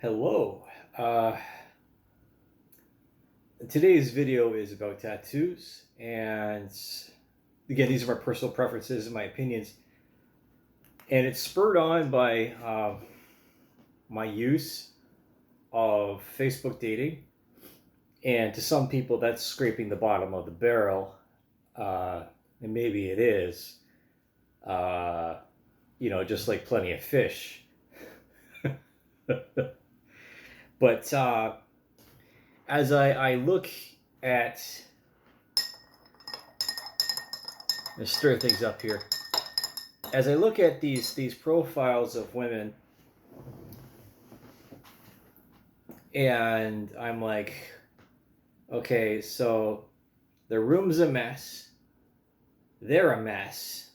Hello. Today's video is about tattoos, and again, these are my personal preferences and my opinions, and it's spurred on by my use of Facebook dating, and to some people, that's scraping the bottom of the barrel, and maybe it is, uh, just like plenty of fish. But as I look at, let's stir things up here. As I look at these profiles of women, and I'm like, okay, so their room's a mess, they're a mess,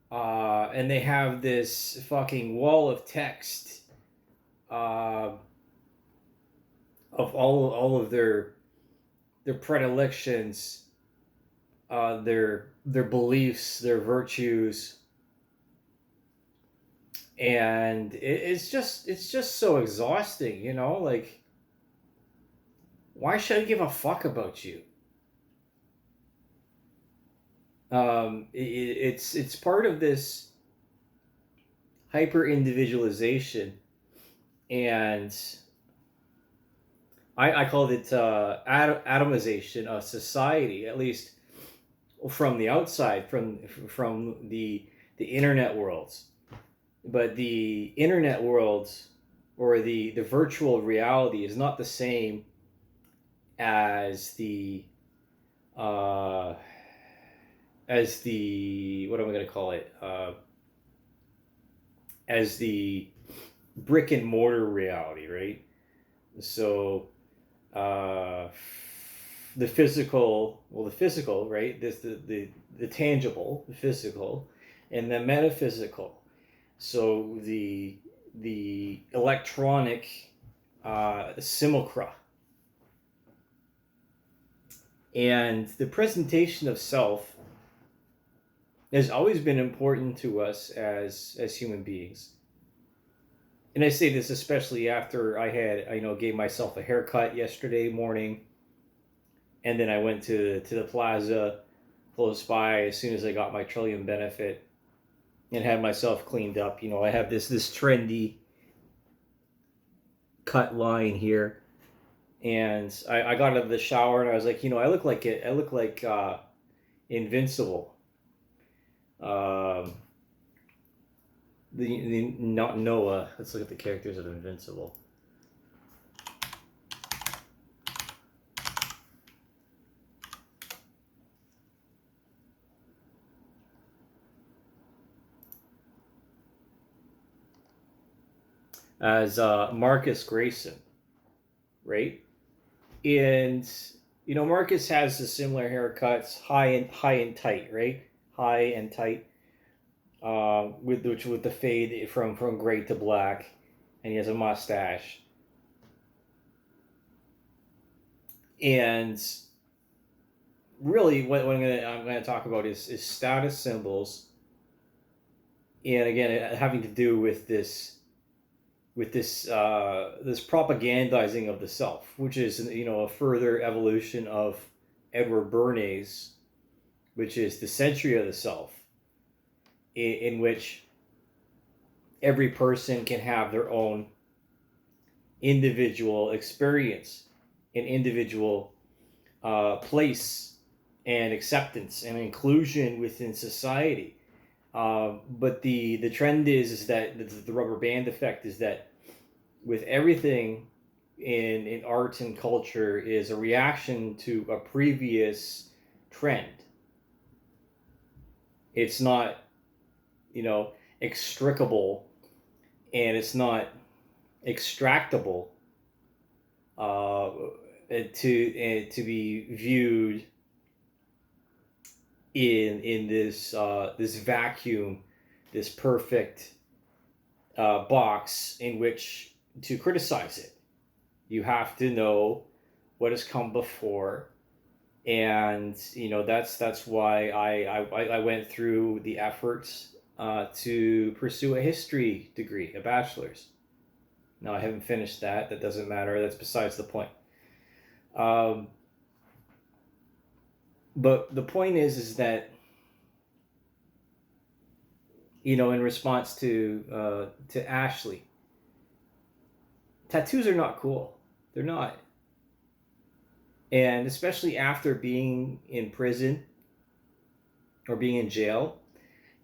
and they have this fucking wall of text uh, of all of their predilections, their beliefs, their virtues, and it's just so exhausting, like, why should I give a fuck about you? It's part of this hyper individualization, and I called it atomization of society, at least from the outside, from the internet worlds. But the internet world, or the virtual reality, is not the same as uh, the what am I going to call it? As the brick and mortar reality, right? So uh, the physical, right? The tangible, the physical, and the metaphysical. So the electronic simulacra, and the presentation of self has always been important to us as human beings. And I say this especially after gave myself a haircut yesterday morning, and then I went to the plaza close by as soon as I got my Trillium benefit and had myself cleaned up. I have this trendy cut line here, and I got out of the shower and I was like, I look like Invincible. Um, not Noah. Let's look at the characters of Invincible. As Marcus Grayson, right? And Marcus has the similar haircuts, high and tight, right? High and tight, with the fade from gray to black, and he has a mustache. And really, what I'm gonna talk about is status symbols, and again, having to do with this propagandizing of the self, which is a further evolution of Edward Bernays, which is the century of the self, in which every person can have their own individual experience, an individual place and acceptance and inclusion within society. But the trend is that the rubber band effect is that with everything in art and culture is a reaction to a previous trend. It's not, extricable, and it's not extractable, uh, to be viewed in this vacuum, this perfect box in which to criticize it. You have to know what has come before, and that's why I went through the efforts to pursue a history degree, a bachelor's. Now, I haven't finished that. That doesn't matter. That's besides the point. Um, but the point is that, in response to Ashley, tattoos are not cool. They're not. And especially after being in prison or being in jail,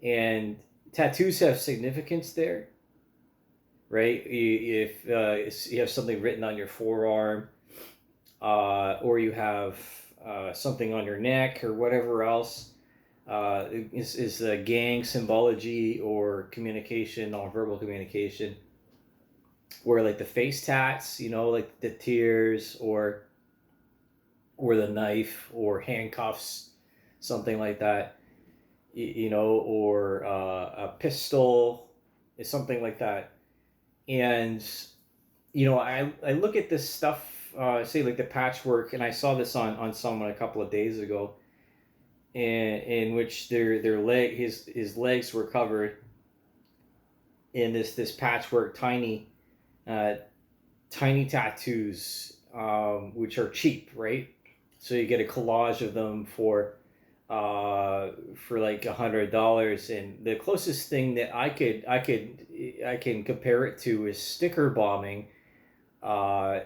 and tattoos have significance there, right? If you have something written on your forearm, or you have something on your neck or whatever else, is gang symbology or communication, nonverbal communication, where like the face tats, like the tears or the knife or handcuffs, something like that, or a pistol, is something like that. And I look at this stuff, say like the patchwork, and I saw this on someone a couple of days ago, in which their leg his legs were covered in this patchwork, uh, tiny tattoos, which are cheap, right? So you get a collage of them for like $100, and the closest thing that I can compare it to is sticker bombing, uh,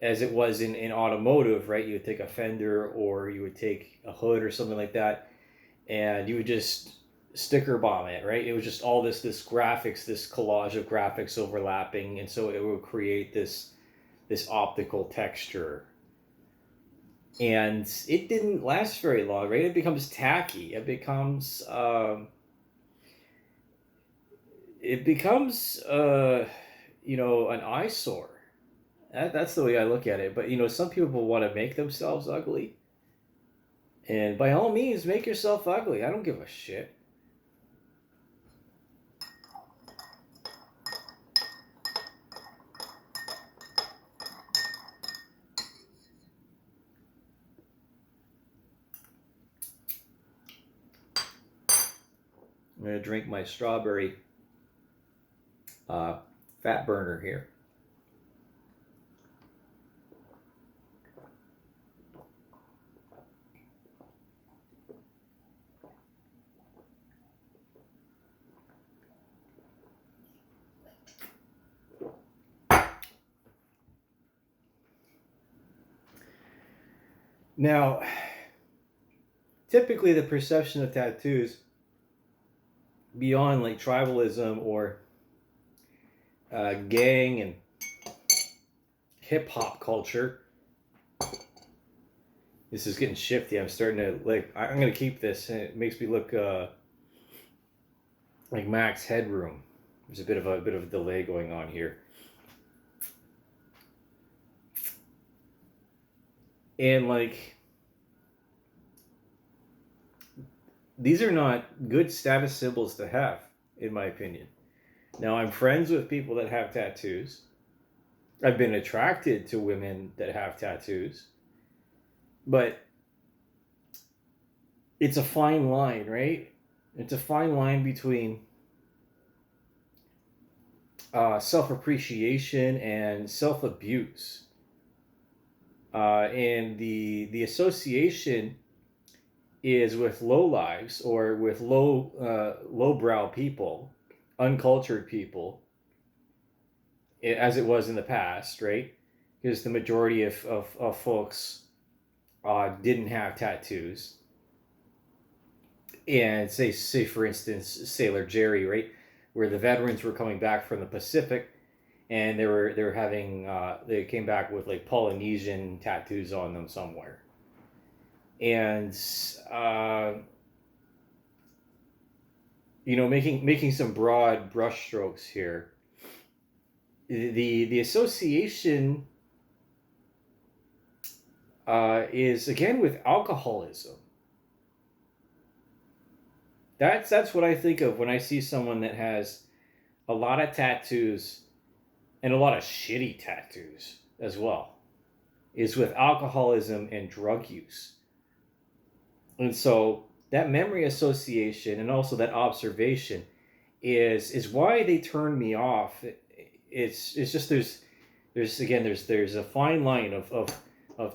as it was in automotive, right? You would take a fender or you would take a hood or something like that, and you would just sticker bomb it, right? It was just all this graphics, this collage of graphics overlapping, and so it would create this optical texture. And it didn't last very long, right? It becomes tacky. It becomes an eyesore. That's the way I look at it. But some people want to make themselves ugly, and by all means, make yourself ugly. I don't give a shit. I'm gonna drink my strawberry uh, fat burner here. Now, typically the perception of tattoos, beyond like tribalism or gang and hip hop culture, this is getting shifty. I'm starting to like. I'm gonna keep this, and it makes me look like Max Headroom. There's a bit of a delay going on here, and like these are not good status symbols to have, in my opinion. Now, I'm friends with people that have tattoos. I've been attracted to women that have tattoos, but it's a fine line, right? It's a fine line between self appreciation and self abuse. And the association is with low lives or with lowbrow people, uncultured people, as it was in the past, right? Because the majority of folks didn't have tattoos. And say for instance, Sailor Jerry, right, where the veterans were coming back from the Pacific, and they were having they came back with like Polynesian tattoos on them somewhere, and uh, making some broad brushstrokes here. The association is again with alcoholism. That's what I think of when I see someone that has a lot of tattoos and a lot of shitty tattoos as well. Is with alcoholism and drug use. And so that memory association and also that observation is why they turn me off it's just there's a fine line of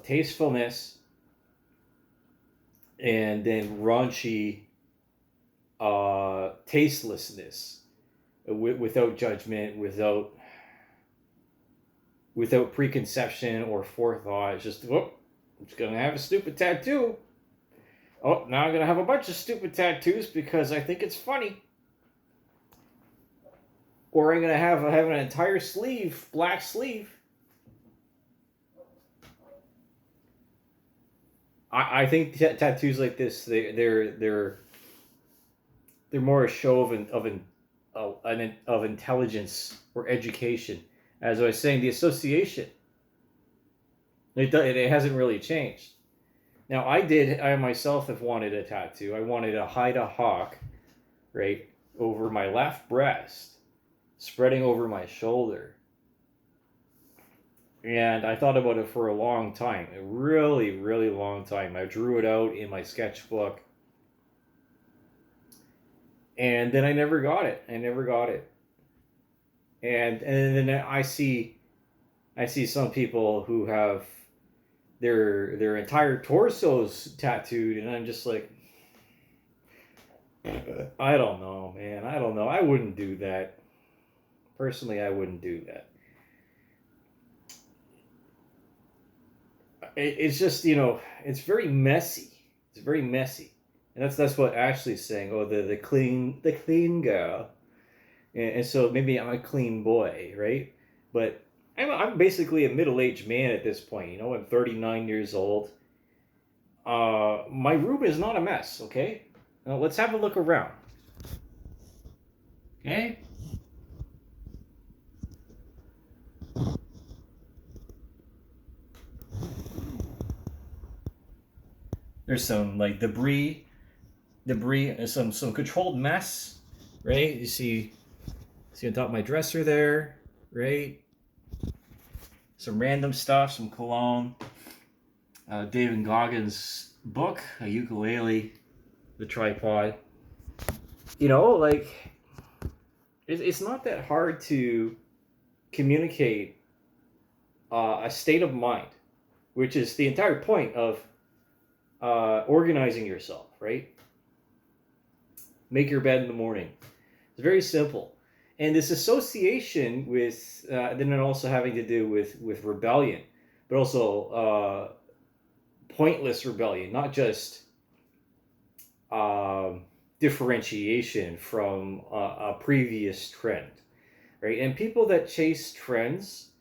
tastefulness and then raunchy tastelessness, without judgment, without preconception or forethought. It's just, oh, I'm just gonna have a stupid tattoo. Oh, now I'm gonna have a bunch of stupid tattoos because I think it's funny. Or I'm gonna have an entire sleeve, black sleeve. I think tattoos like this, they're more a show of intelligence or education. As I was saying, the association, it hasn't really changed. Now, I myself have wanted a tattoo. I wanted to hide a hawk, right, over my left breast, spreading over my shoulder. And I thought about it for a long time, a really, really long time. I drew it out in my sketchbook. And then I never got it. And then I see some people who have their entire torsos tattooed, and I'm just like, I don't know, man. I don't know. I wouldn't do that. Personally, I wouldn't do that. It's just, it's very messy. It's very messy. And that's what Ashley's saying. Oh, the clean girl. And so maybe I'm a clean boy, right? But I'm basically a middle-aged man at this point. I'm 39 years old. My room is not a mess, okay? Now let's have a look around. Okay? There's some like debris, some controlled mess, right? You see on top of my dresser there, right? Some random stuff, some cologne, David Goggins' book, a ukulele, the tripod. Like, it's not that hard to communicate a state of mind, which is the entire point of organizing yourself, right? Make your bed in the morning. It's very simple. And this association with, then also having to do with rebellion, but also pointless rebellion, not just differentiation from a previous trend, right? And people that chase trends,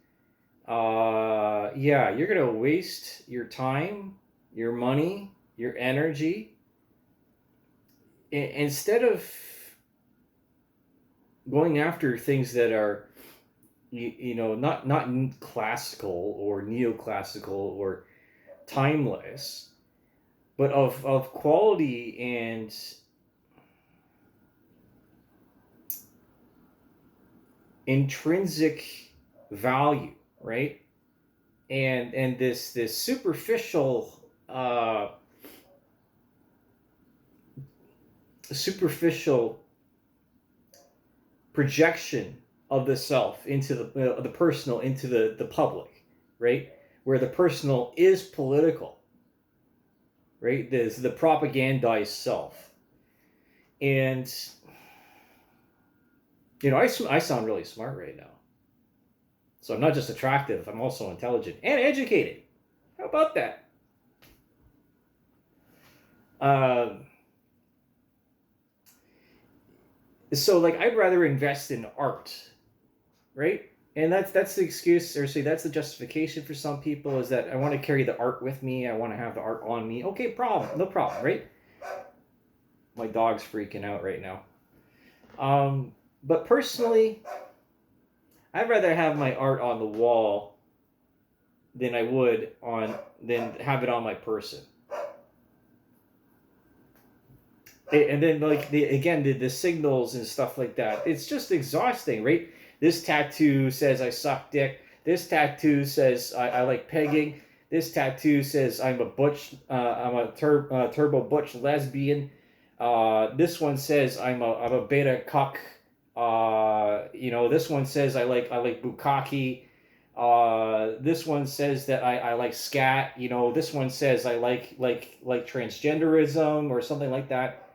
you're going to waste your time, your money, your energy, instead of going after things that are, not classical or neoclassical or timeless, but of quality and intrinsic value, right? And this superficial projection of the self into the personal, into the public, right? Where the personal is political, right? There's the propagandized self. And, I sound really smart right now. So I'm not just attractive, I'm also intelligent and educated. How about that? So, like, I'd rather invest in art, right? And that's the excuse, or say that's the justification for some people, is that I want to carry the art with me. I want to have the art on me. Okay, no problem, right? My dog's freaking out right now. But personally, I'd rather have my art on the wall than have it on my person. And then, like, the signals and stuff like that, it's just exhausting, right? This tattoo says I suck dick. This tattoo says I like pegging. This tattoo says I'm a turbo butch lesbian. This one says I'm a beta cuck This one says I like bukkake. This one says that I like scat. This one says I like transgenderism or something like that.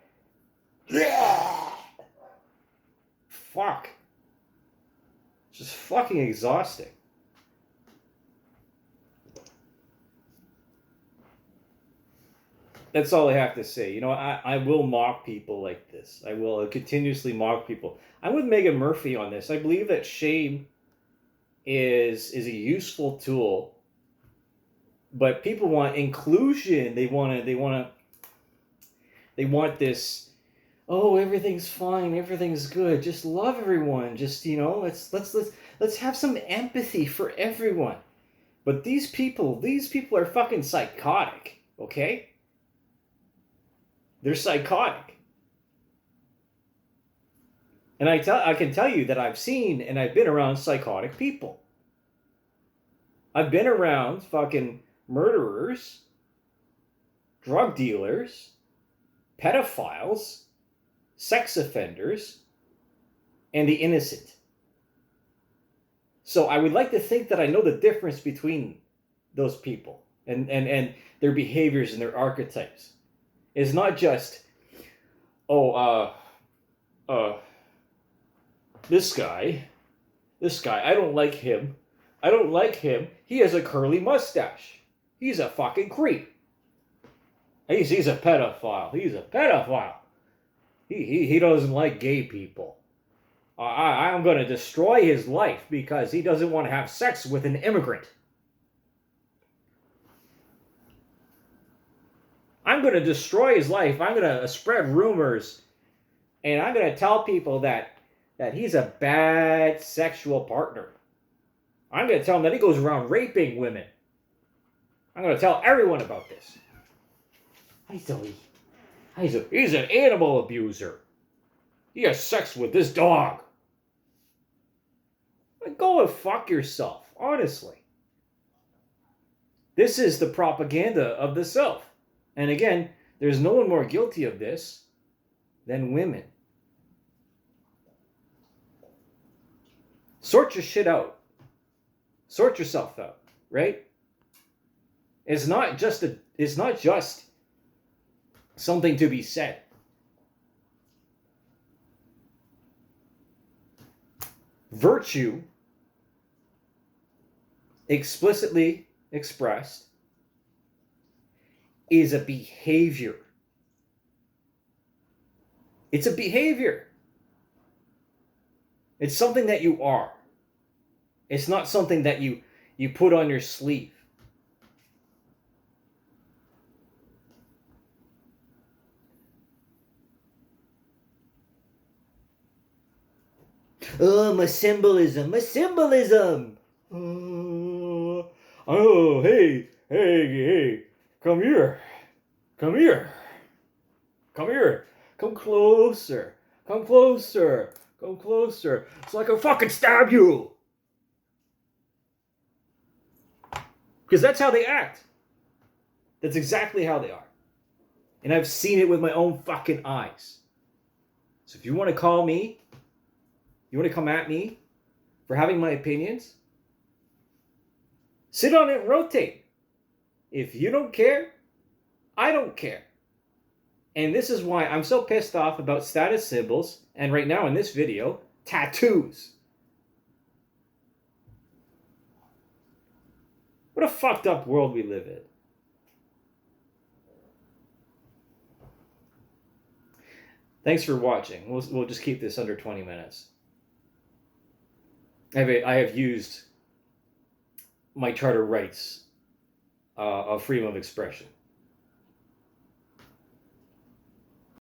Fuck. It's just fucking exhausting. That's all I have to say. I will mock people like this. I will continuously mock people. I'm with Megan Murphy on this. I believe that shame is a useful tool, but people want inclusion. They want this. Oh, everything's fine. Everything's good. Just love everyone. Just let's have some empathy for everyone. But these people are fucking psychotic. Okay. They're psychotic. And I can tell you that I've seen and I've been around psychotic people. I've been around fucking murderers, drug dealers, pedophiles, sex offenders, and the innocent. So I would like to think that I know the difference between those people and their behaviors and their archetypes. It's not just, this guy, I don't like him. He has a curly mustache. He's a fucking creep. He's a pedophile. He doesn't like gay people. I'm going to destroy his life because he doesn't want to have sex with an immigrant. I'm going to destroy his life. I'm going to spread rumors. And I'm going to tell people that he's a bad sexual partner. I'm going to tell him that he goes around raping women. I'm going to tell everyone about this. He's an animal abuser. He has sex with this dog. Go and fuck yourself, honestly. This is the propaganda of the self. And again, there's no one more guilty of this than women. Sort your shit out. Sort yourself out, right? It's not just something to be said. Virtue, explicitly expressed, is a behavior. It's a behavior. It's something that you are. It's not something that you put on your sleeve. Oh, my symbolism. Oh, hey. Come here. Come closer. So I can fucking stab you. Because that's how they act. That's exactly how they are. And I've seen it with my own fucking eyes. So if you want to call me, you want to come at me for having my opinions, sit on it and rotate. If you don't care, I don't care. And this is why I'm so pissed off about status symbols, and right now in this video, tattoos. What a fucked up world we live in. Thanks for watching. We'll just keep this under 20 minutes. I have used my charter rights of freedom of expression.